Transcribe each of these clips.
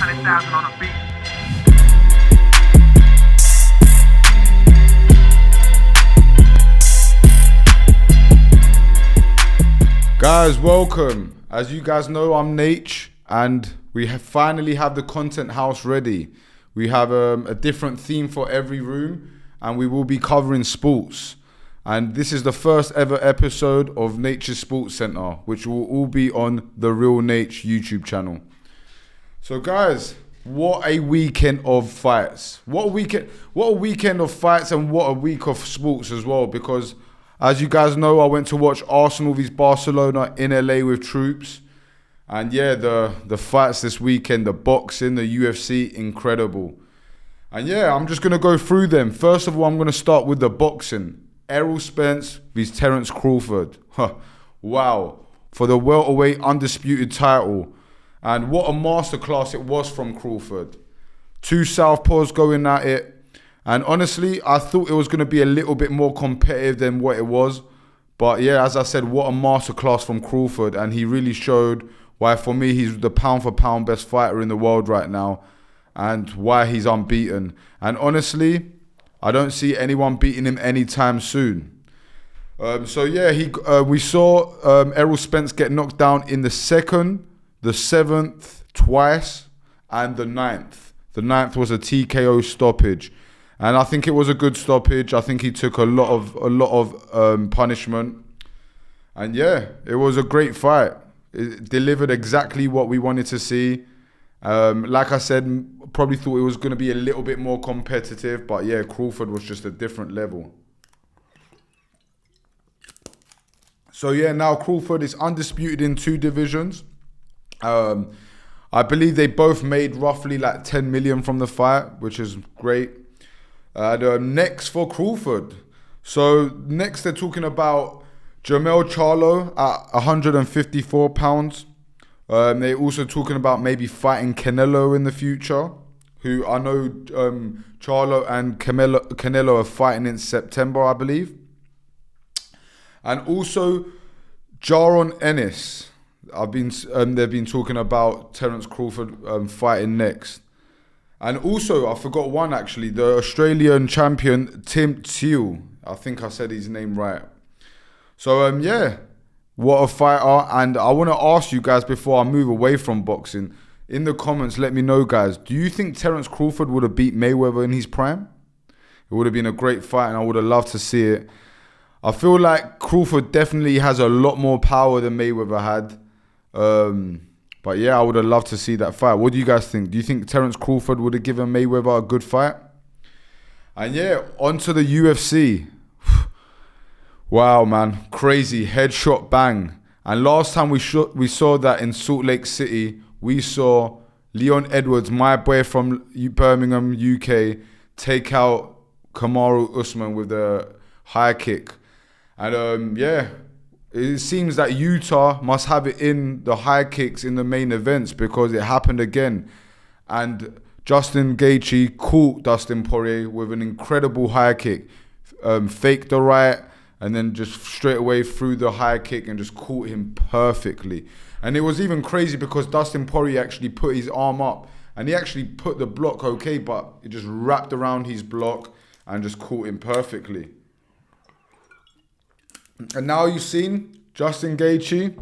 100,000 on a beat. Guys, welcome. As you guys know, I'm 𝐒𝐻, and we finally have the content house ready. We have a different theme for every room, and we will be covering sports. And this is the first ever episode of 𝐒𝐻's SportsCenter, which will all be on the Real 𝐒𝐻 YouTube channel. So guys, what a weekend of fights. What a weekend of fights, and what a week of sports as well, because as you guys know, I went to watch Arsenal vs Barcelona in LA with troops. And yeah, the fights this weekend, the boxing, the UFC, incredible. And yeah, I'm just going to go through them. First of all, I'm going to start with the boxing. Errol Spence vs Terence Crawford. Wow. For the welterweight undisputed title. And what a masterclass it was from Crawford. Two southpaws going at it. And honestly, I thought it was going to be a little bit more competitive than what it was. But yeah, as I said, what a masterclass from Crawford. And he really showed why, for me, he's the pound-for-pound best fighter in the world right now. And why he's unbeaten. And honestly, I don't see anyone beating him anytime soon. So yeah, we saw Errol Spence get knocked down in the 2nd, the 7th twice, and the 9th. The 9th was a TKO stoppage. And I think it was a good stoppage. I think he took a lot of punishment. And yeah, it was a great fight. It delivered exactly what we wanted to see. Like I said, probably thought it was going to be a little bit more competitive. But yeah, Crawford was just a different level. So yeah, now Crawford is undisputed in 2 divisions. I believe they both made roughly like 10 million from the fight, which is great. Next for Crawford. So next they're talking about Jermell Charlo at 154 pounds. They're also talking about maybe fighting Canelo in the future, who I know Charlo and Canelo are fighting in September, I believe. And also Jaron Ennis. They've been talking about Terence Crawford fighting next. And also, I forgot one actually, the Australian champion, Tim Tszyu. I think I said his name right. So, yeah, what a fighter. And I want to ask you guys before I move away from boxing, in the comments, let me know, guys, do you think Terence Crawford would have beat Mayweather in his prime? It would have been a great fight, and I would have loved to see it. I feel like Crawford definitely has a lot more power than Mayweather had. But yeah, I would have loved to see that fight. What do you guys think? Do you think Terence Crawford would have given Mayweather a good fight? And yeah, onto the UFC. Wow, man. Crazy. Headshot bang. And last time we saw that in Salt Lake City, we saw Leon Edwards, my boy from Birmingham, UK, take out Kamaru Usman with a high kick. And yeah, it seems that Utah must have it in the high kicks in the main events, because it happened again. And Justin Gaethje caught Dustin Poirier with an incredible high kick. Faked the right and then just straight away threw the high kick and just caught him perfectly. And it was even crazy because Dustin Poirier actually put his arm up and he actually put the block okay, but it just wrapped around his block and just caught him perfectly. And now you've seen Justin Gaethje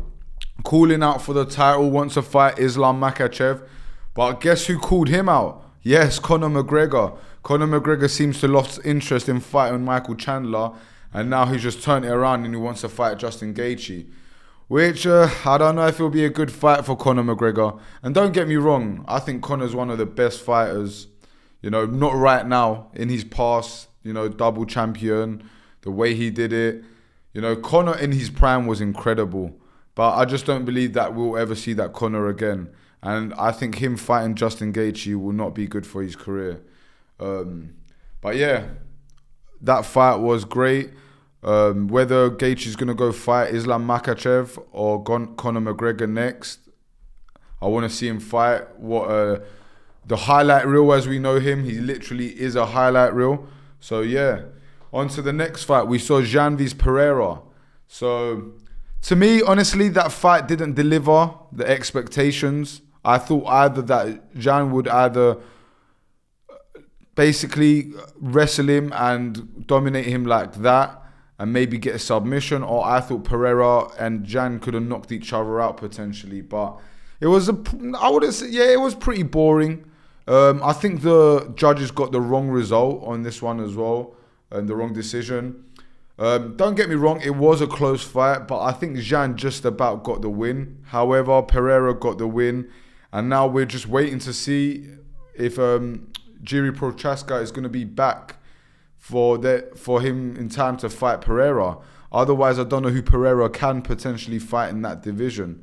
calling out for the title, wants to fight Islam Makhachev. But guess who called him out? Yes, Conor McGregor. Conor McGregor seems to lost interest in fighting Michael Chandler, and now he's just turned it around and he wants to fight Justin Gaethje. Which, I don't know if it'll be a good fight for Conor McGregor. And don't get me wrong, I think Conor's one of the best fighters, you know, not right now, in his past, you know, double champion, the way he did it. You know, Conor in his prime was incredible, but I just don't believe that we'll ever see that Conor again. And I think him fighting Justin Gaethje will not be good for his career. But yeah, that fight was great. Whether Gaethje's going to go fight Islam Makhachev or Conor McGregor next, I want to see him fight. The highlight reel as we know him, he literally is a highlight reel. So yeah. On to the next fight, we saw Jan vs Pereira. So, to me, honestly, that fight didn't deliver the expectations. I thought either that Jan would either basically wrestle him and dominate him like that and maybe get a submission, or I thought Pereira and Jan could have knocked each other out potentially. But it was it was pretty boring. I think the judges got the wrong result on this one as well, and the wrong decision. Don't get me wrong, it was a close fight, but I think Jan just about got the win. However, Pereira got the win, and now we're just waiting to see if Jiří Procházka is going to be back for him in time to fight Pereira. Otherwise, I don't know who Pereira can potentially fight in that division.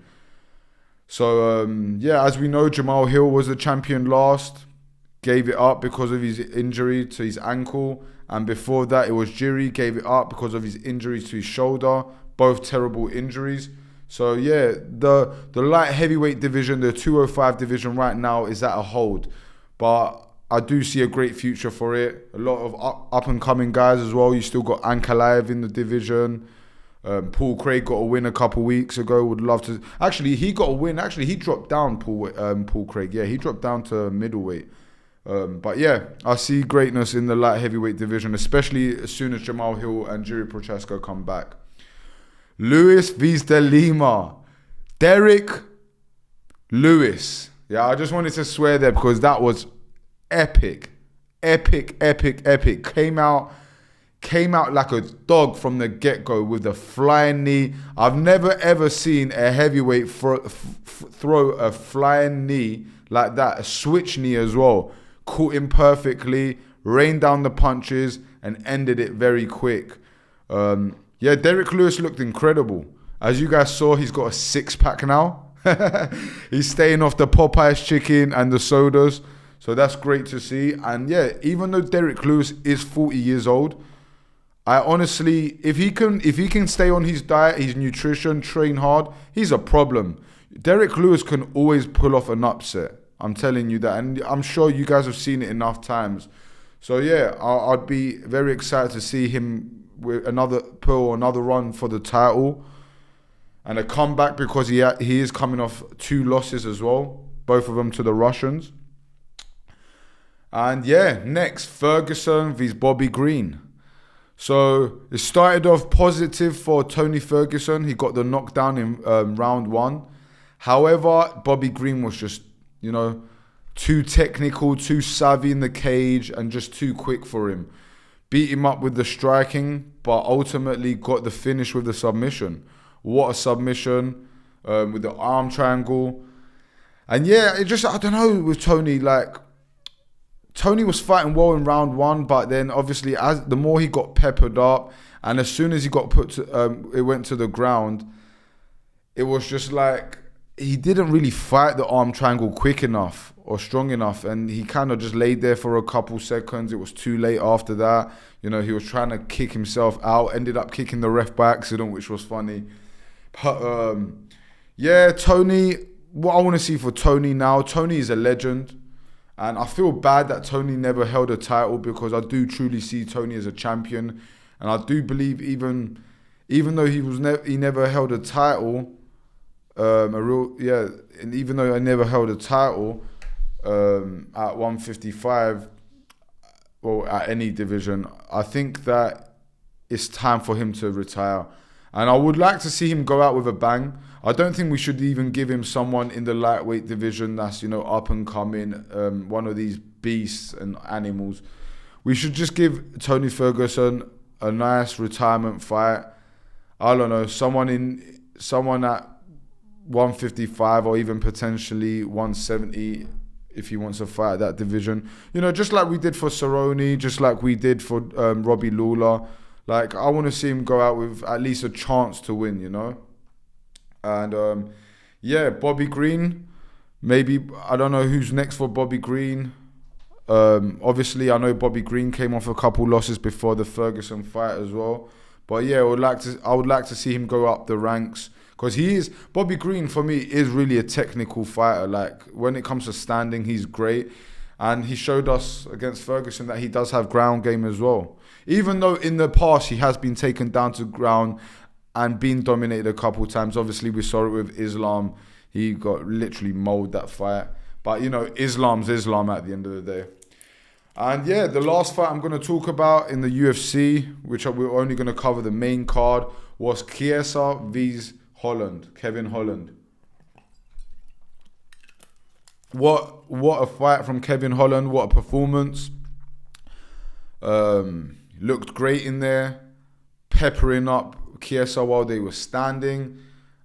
So, as we know, Jamahal Hill was the champion last, gave it up because of his injury to his ankle. And before that, it was Jiří, gave it up because of his injuries to his shoulder. Both terrible injuries. So, the light heavyweight division, the 205 division right now is at a hold. But I do see a great future for it. A lot of up-and-coming guys as well. You still got Ankalaev in the division. Paul Craig got a win a couple weeks ago. Would love to. Actually, he got a win. Actually, he dropped down, Paul Craig. Yeah, he dropped down to middleweight. But I see greatness in the light heavyweight division, especially as soon as Jamahal Hill and Jiří Procházka come back. Luis Vs de Lima. Derek Lewis. Yeah, I just wanted to swear there because that was epic. Came out like a dog from the get-go with the flying knee. I've never ever seen a heavyweight throw a flying knee like that, a switch knee as well. Caught him perfectly, rained down the punches, and ended it very quick. Derek Lewis looked incredible. As you guys saw, he's got a six-pack now. He's staying off the Popeyes chicken and the sodas. So that's great to see. And even though Derek Lewis is 40 years old, I honestly, if he can stay on his diet, his nutrition, train hard, he's a problem. Derek Lewis can always pull off an upset. I'm telling you that. And I'm sure you guys have seen it enough times. So I'd be very excited to see him with another run for the title. And a comeback because he is coming off 2 losses as well. Both of them to the Russians. And next, Ferguson vs Bobby Green. So it started off positive for Tony Ferguson. He got the knockdown in round 1. However, Bobby Green was just, too technical, too savvy in the cage, and just too quick for him. Beat him up with the striking, but ultimately got the finish with the submission. What a submission with the arm triangle. And I don't know with Tony, Tony was fighting well in round 1, but then obviously as the more he got peppered up, and as soon as he got it went to the ground, it was just like he didn't really fight the arm triangle quick enough or strong enough, and he kind of just laid there for a couple seconds. It was too late after that. He was trying to kick himself out, ended up kicking the ref by accident, which was funny. But Tony, what I want to see for Tony now, Tony is a legend. And I feel bad that Tony never held a title because I do truly see Tony as a champion. And I do believe even though he never held a title, and even though I never held a title at 155 or at any division, I think that it's time for him to retire. And I would like to see him go out with a bang. I don't think we should even give him someone in the lightweight division that's, up and coming, one of these beasts and animals. We should just give Tony Ferguson a nice retirement fight. I don't know, someone at 155 or even potentially 170 if he wants to fight that division. Just like we did for Cerrone, just like we did for Robbie Lawler. I want to see him go out with at least a chance to win, And Bobby Green, maybe, I don't know who's next for Bobby Green. Obviously, I know Bobby Green came off a couple losses before the Ferguson fight as well. But I would like to see him go up the ranks because Bobby Green for me is really a technical fighter. When it comes to standing, he's great, and he showed us against Ferguson that he does have ground game as well. Even though in the past he has been taken down to ground and been dominated a couple times. Obviously, we saw it with Islam. He got literally mauled that fight. But, you know, Islam's Islam at the end of the day. And yeah, the last fight I'm going to talk about in the UFC, which we're only going to cover the main card, was Chiesa vs Holland, Kevin Holland. What a fight from Kevin Holland, what a performance. Looked great in there, peppering up Chiesa while they were standing.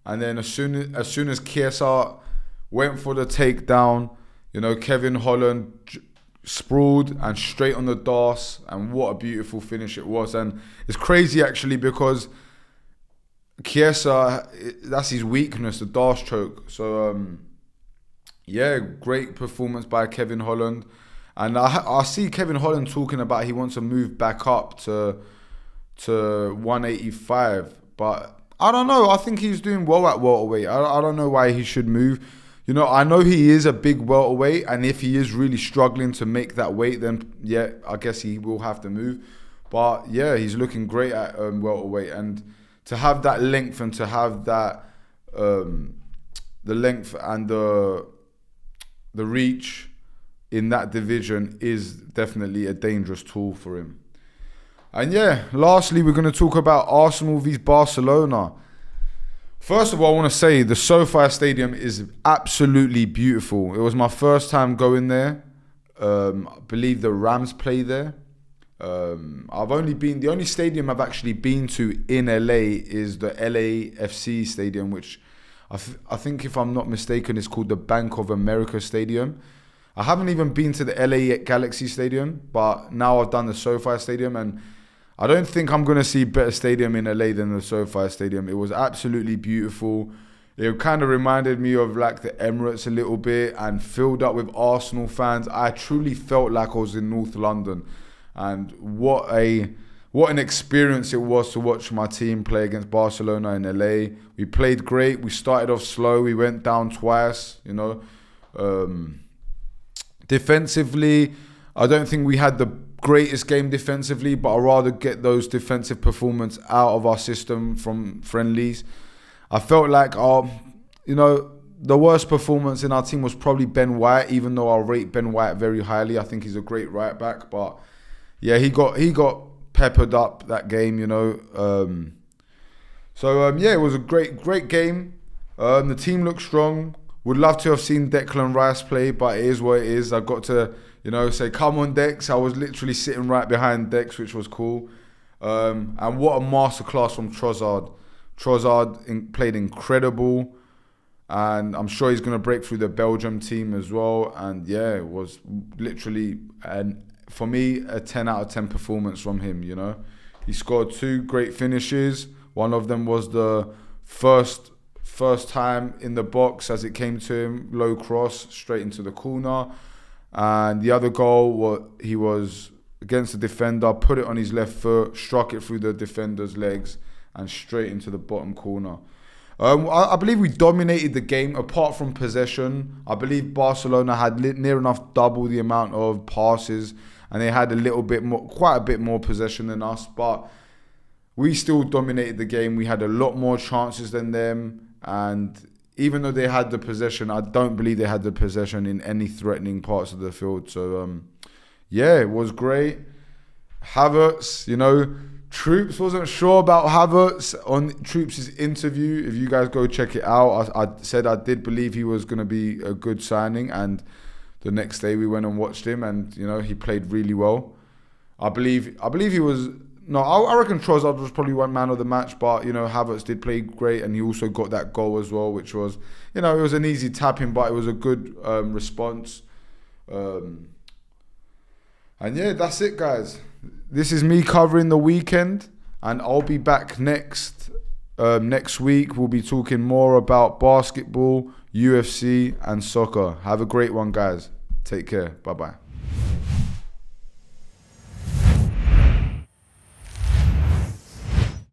And then as soon as Chiesa went for the takedown, you know, Kevin Holland sprawled and straight on the DAS, and what a beautiful finish it was. And it's crazy actually, because Chiesa, that's his weakness, the DAS choke. So yeah, great performance by Kevin Holland. And I see Kevin Holland talking about he wants to move back up to 185, but I don't know. I think he's doing well at welterweight. I don't know why he should move. You know, I know he is a big welterweight, and if he is really struggling to make that weight, then yeah, I guess he will have to move. But yeah, he's looking great at welterweight, and to have that length and to have that the length and the reach in that division is definitely a dangerous tool for him. And yeah, lastly, we're going to talk about Arsenal vs Barcelona. First of all, I want to say the SoFi Stadium is absolutely beautiful. It was my first time going there. I believe the Rams play there. The only stadium I've actually been to in LA is the LAFC Stadium, which I think, if I'm not mistaken, is called the Bank of America Stadium. I haven't even been to the LA Galaxy Stadium, but now I've done the SoFi Stadium, and I don't think I'm going to see a better stadium in LA than the SoFi Stadium. It was absolutely beautiful. It kind of reminded me of like the Emirates a little bit, and filled up with Arsenal fans. I truly felt like I was in North London. And what an experience it was to watch my team play against Barcelona in LA. We played great. We started off slow. We went down twice, you know. Defensively, I don't think we had the greatest game defensively, but I'd rather get those defensive performance out of our system from friendlies. I felt like the worst performance in our team was probably Ben White, even though I rate Ben White very highly. I think he's a great right back, but yeah, he got peppered up that game, you know. Yeah, it was a great game. The team looked strong. Would love to have seen Declan Rice play, but it is what it is. I got to, you know, say, come on, Dex. I was literally sitting right behind Dex, which was cool. And what a masterclass from Trossard. Trossard played incredible. And I'm sure he's going to break through the Belgium team as well. And yeah, it was literally, for me, a 10 out of 10 performance from him, you know. He scored 2 great finishes. One of them was the first time in the box as it came to him, low cross, straight into the corner. And the other goal, he was against the defender, put it on his left foot, struck it through the defender's legs and straight into the bottom corner. I believe we dominated the game apart from possession. I believe Barcelona had near enough double the amount of passes, and they had quite a bit more possession than us, but we still dominated the game. We had a lot more chances than them. And even though they had the possession, I don't believe they had the possession in any threatening parts of the field. So, yeah, it was great. Havertz, you know, Troops wasn't sure about Havertz on Troops' interview. If you guys go check it out, I said I did believe he was going to be a good signing. And the next day we went and watched him, and, you know, he played really well. I believe he was... No, I reckon Trossard was probably one man of the match, but, you know, Havertz did play great, and he also got that goal as well, which was, you know, it was an easy tapping, but it was a good response. And yeah, that's it, guys. This is me covering the weekend, and I'll be back next week. We'll be talking more about basketball, UFC, and soccer. Have a great one, guys. Take care. Bye-bye.